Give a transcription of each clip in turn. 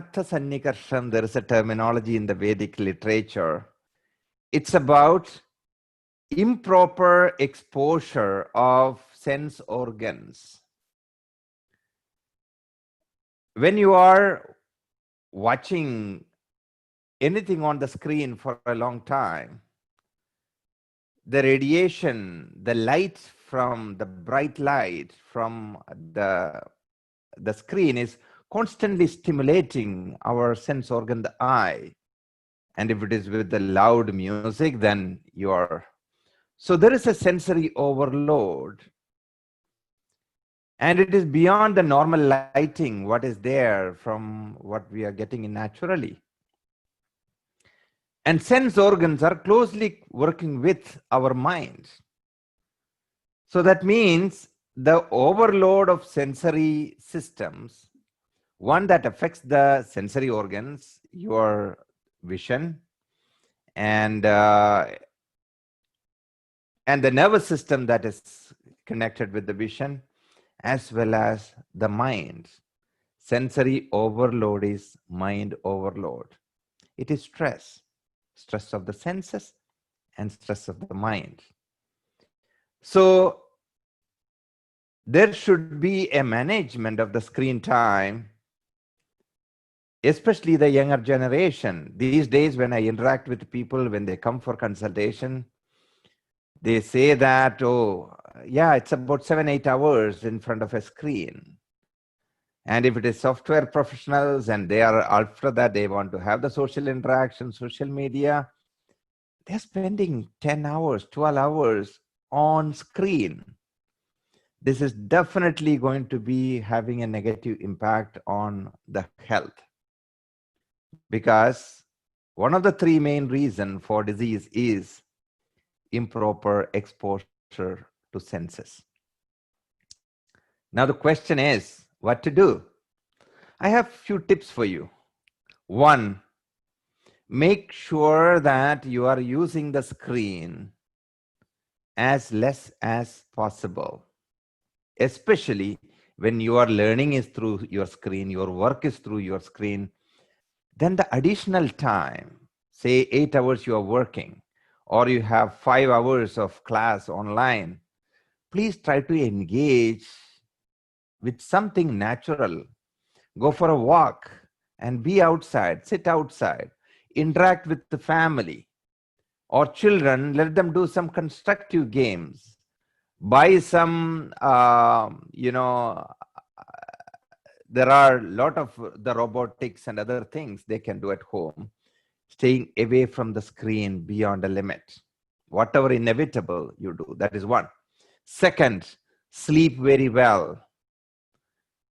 sannikarsham, there is a terminology in the Vedic literature. It's about improper exposure of sense organs. When you are watching anything on the screen for a long time, the radiation, the light from the bright light from the screen is constantly stimulating our sense organ, the eye. And if it is with the loud music, then you are. So there is a sensory overload. And it is beyond the normal lighting, what is there from what we are getting in naturally. And sense organs are closely working with our minds. So that means the overload of sensory systems, one that affects the sensory organs, your vision, and the nervous system that is connected with the vision, as well as the mind. Sensory overload is mind overload. It is stress, stress of the senses and stress of the mind. So there should be a management of the screen time, especially the younger generation. These days, when I interact with people, when they come for consultation, they say that, oh, yeah, it's about 7-8 hours in front of a screen. And if it is software professionals and they are after that, they want to have the social interaction, social media, they're spending 10 hours, 12 hours on screen. This is definitely going to be having a negative impact on the health, because one of the three main reasons for disease is improper exposure to senses. Now the question is what to do. I have a few tips for you. One, make sure that you are using the screen as less as possible, especially when your learning is through your screen, your work is through your screen. Then the additional time, say 8 hours you are working, or you have 5 hours of class online, please try to engage with something natural. Go for a walk and be outside, sit outside, interact with the family or children, let them do some constructive games. Buy some, there are a lot of the robotics and other things they can do at home. Staying away from the screen beyond a limit. Whatever inevitable you do, that is one. Second, sleep very well.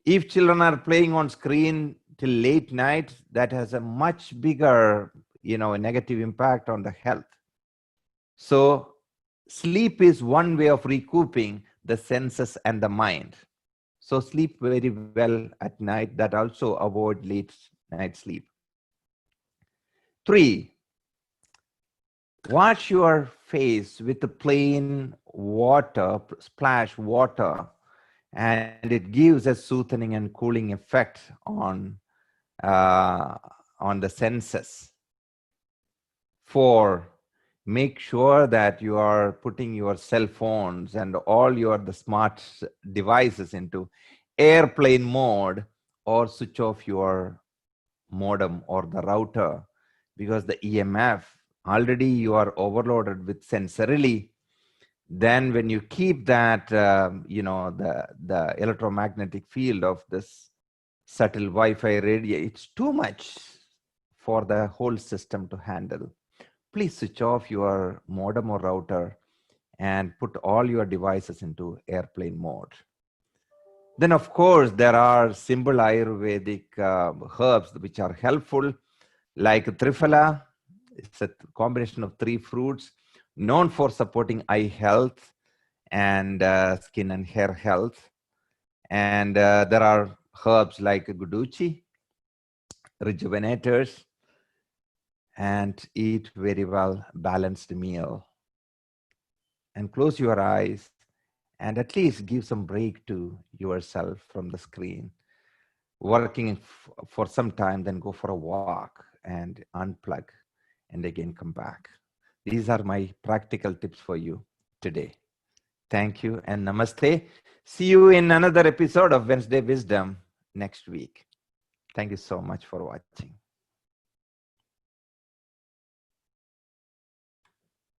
If children are playing on screen till late night, that has a much bigger, negative impact on the health. So sleep is one way of recouping the senses and the mind. So sleep very well at night. That also avoid late night sleep. 3, wash your face with the plain water, splash water, and it gives a soothing and cooling effect on the senses. 4, make sure that you are putting your cell phones and all the smart devices into airplane mode, or switch off your modem or the router, because the EMF, already you are overloaded with sensorily. Then when you keep that, the electromagnetic field of this subtle Wi-Fi radio, it's too much for the whole system to handle. Please switch off your modem or router and put all your devices into airplane mode. Then, of course, there are simple Ayurvedic herbs which are helpful, like Triphala. It's a combination of 3 fruits known for supporting eye health and skin and hair health. And there are herbs like Guduchi, rejuvenators, and eat very well balanced meal. And close your eyes and at least give some break to yourself from the screen. working for some time, then go for a walk and unplug and again come back. These are my practical tips for you today. Thank you and namaste. See you in another episode of Wednesday Wisdom next week. Thank you so much for watching.